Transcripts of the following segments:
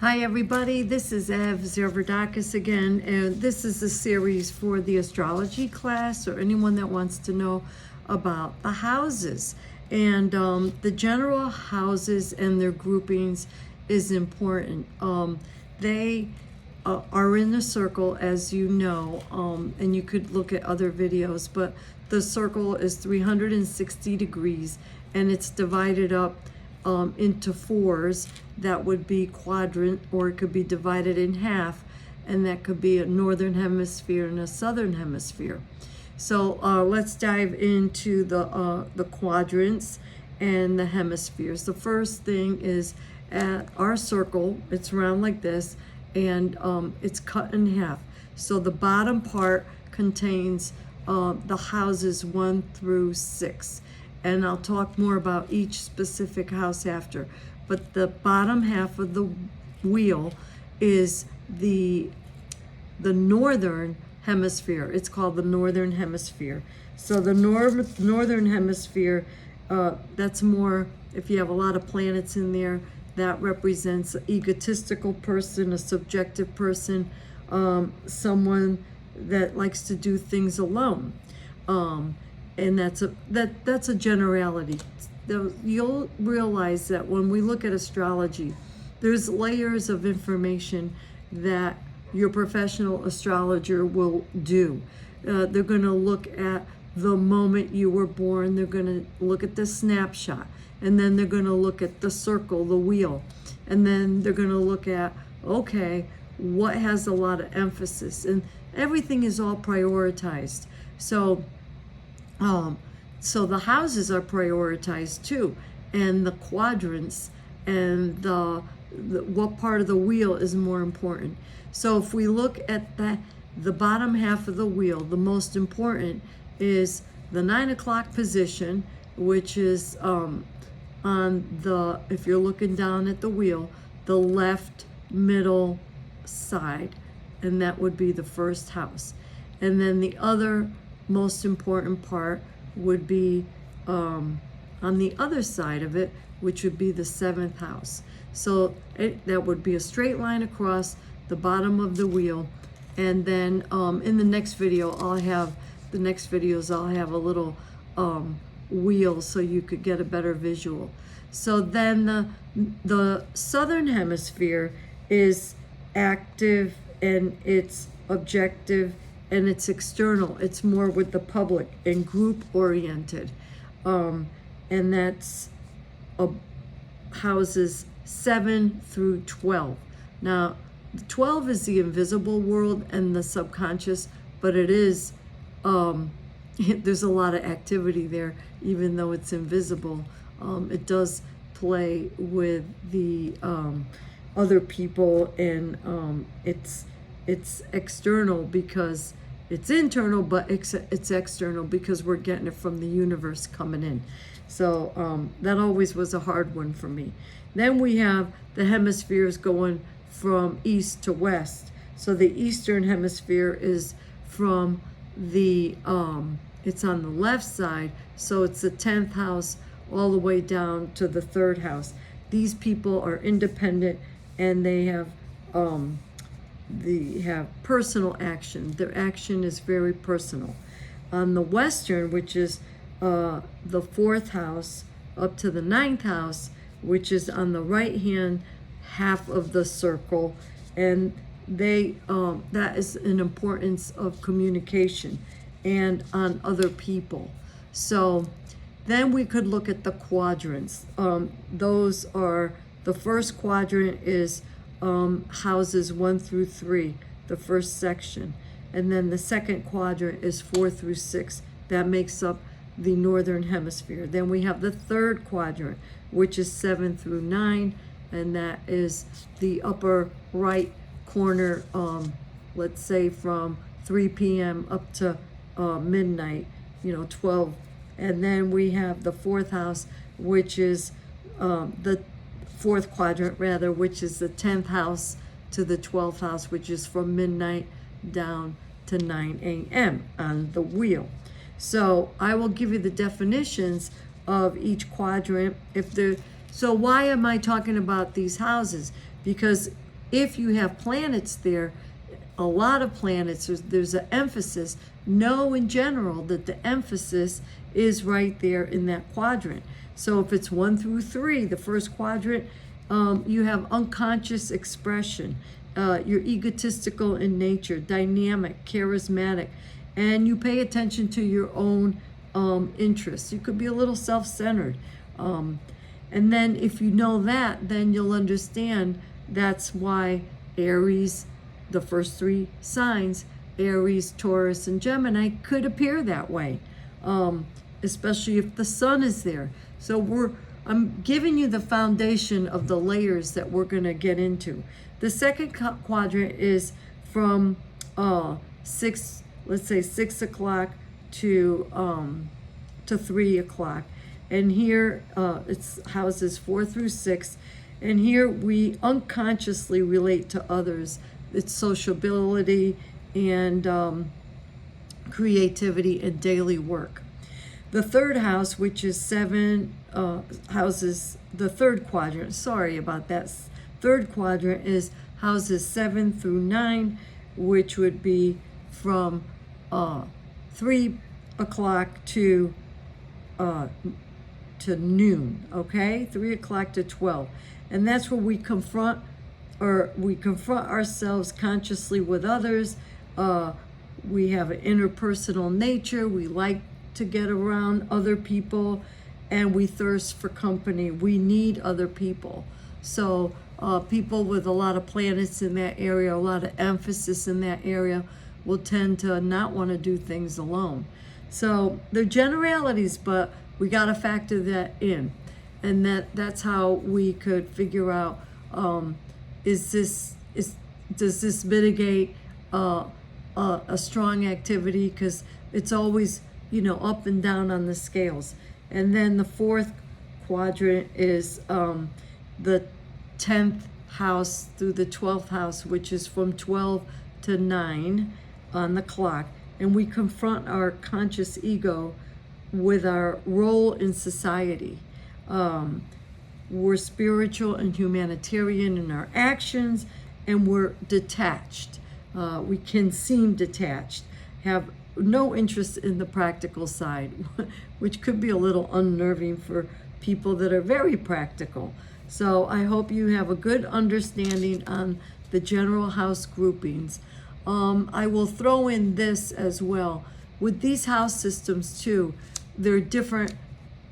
Hi everybody, this is Ev Zerverdakis again, and this is a series for the astrology class or anyone that wants to know about the houses. And the general houses and their groupings is important. They are in a circle, as you know, and you could look at other videos, but the circle is 360 degrees and it's divided up into fours. That would be quadrant, or it could be divided in half, and that could be a northern hemisphere and a southern hemisphere. So let's dive into the quadrants and the hemispheres. The first thing is at our circle, it's round like this, and it's cut in half. So the bottom part contains the houses 1 through 6. And I'll talk more about each specific house after. But the bottom half of the wheel is the northern hemisphere. It's called the northern hemisphere. So the northern hemisphere, that's more, if you have a lot of planets in there, that represents an egotistical person, a subjective person, someone that likes to do things alone. And that's a generality. You'll realize that when we look at astrology, there's layers of information that your professional astrologer will do. They're going to look at the moment you were born. They're going to look at the snapshot, and then they're going to look at the circle, the wheel, and then they're going to look at, okay, what has a lot of emphasis, and everything is all prioritized. So the houses are prioritized too, and the quadrants, and the what part of the wheel is more important. So if we look at the bottom half of the wheel, the most important is the 9 o'clock position, which is on the, if you're looking down at the wheel, the left middle side, and that would be the first house. And then the other most important part would be on the other side of it, which would be the 7th house. So that would be a straight line across the bottom of the wheel. And then in the next video, I'll have a little wheel so you could get a better visual. So then the southern hemisphere is active, and it's objective, and it's external. It's more with the public and group oriented. And that's houses 7 through 12. Now, 12 is the invisible world and the subconscious, but it is, there's a lot of activity there, even though it's invisible. It does play with the other people, and it's external because it's internal, but it's external because we're getting it from the universe coming in. So that always was a hard one for me. Then we have the hemispheres going from east to west. So the eastern hemisphere is from the, it's on the left side. So it's the 10th house all the way down to the 3rd house. These people are independent, and they have personal action. Their action is very personal. On the western, which is the 4th house up to the 9th house, which is on the right hand half of the circle, and they that is an importance of communication and on other people. So then we could look at the quadrants. Those are, the first quadrant is houses 1 through 3, the first section. And then the second quadrant is 4 through 6. That makes up the northern hemisphere. Then we have the third quadrant, which is 7 through 9, and that is the upper right corner, let's say from 3 p.m. up to midnight, 12. And then we have the 4th house, which is the 4th quadrant rather, which is the 10th house to the 12th house, which is from midnight down to 9 a.m. on the wheel. So I will give you the definitions of each quadrant. So why am I talking about these houses? Because if you have planets there, a lot of planets, there's an emphasis. Know in general that the emphasis is right there in that quadrant. So if it's 1 through 3, the first quadrant, you have unconscious expression. You're egotistical in nature, dynamic, charismatic, and you pay attention to your own interests. You could be a little self-centered. And then if you know that, then you'll understand that's why Aries, the first 3 signs, Aries, Taurus, and Gemini, could appear that way, especially if the sun is there. So I'm giving you the foundation of the layers that we're going to get into. The second quadrant is from 6 o'clock to 3 o'clock. And here it's houses 4 through 6. And here we unconsciously relate to others. It's sociability and creativity and daily work. The third house, which is 7 houses, the third quadrant, sorry about that. Third quadrant is houses 7 through 9, which would be from 3 o'clock to noon, okay? 3 o'clock to 12. And that's where we confront ourselves consciously with others. We have an interpersonal nature. We like to get around other people, and we thirst for company. We need other people. So people with a lot of planets in that area, a lot of emphasis in that area, will tend to not want to do things alone. So they're generalities, but we got to factor that in. And that's how we could figure out, does this mitigate a strong activity? Because it's always, up and down on the scales. And then the fourth quadrant is the 10th house through the 12th house, which is from 12 to 9 on the clock. And we confront our conscious ego with our role in society. We're spiritual and humanitarian in our actions, and we're detached. We can seem detached, have no interest in the practical side, which could be a little unnerving for people that are very practical. So I hope you have a good understanding on the general house groupings. I will throw in this as well. With these house systems too, there are different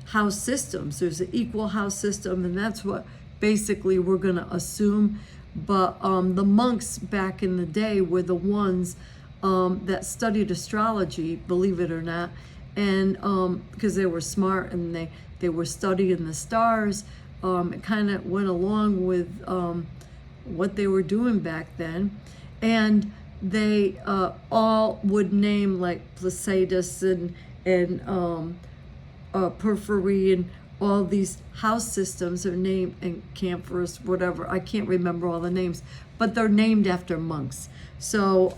house systems. There's an equal house system, and that's what basically we're going to assume. But the monks back in the day were the ones that studied astrology, believe it or not, and because they were smart and they were studying the stars. It kind of went along with what they were doing back then. And they all would name like Placidus and Porphyry and all these house systems are named, and Camphorus, whatever. I can't remember all the names, but they're named after monks. So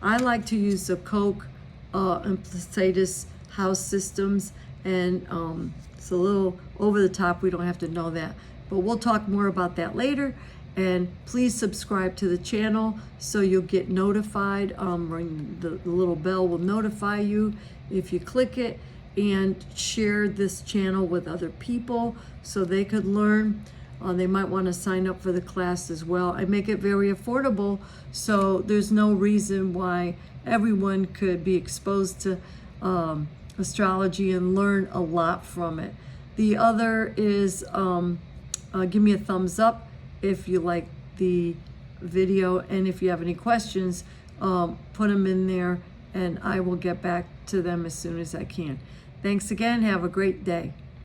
I like to use the Koch and Placidus house systems, and it's a little over the top. We don't have to know that, but we'll talk more about that later. And please subscribe to the channel so you'll get notified. Ring the little bell will notify you if you click it, and share this channel with other people so they could learn. They might want to sign up for the class as well. I make it very affordable, so there's no reason why everyone could be exposed to astrology and learn a lot from it. The other is give me a thumbs up if you like the video, and if you have any questions, put them in there and I will get back to them as soon as I can. Thanks again. Have a great day.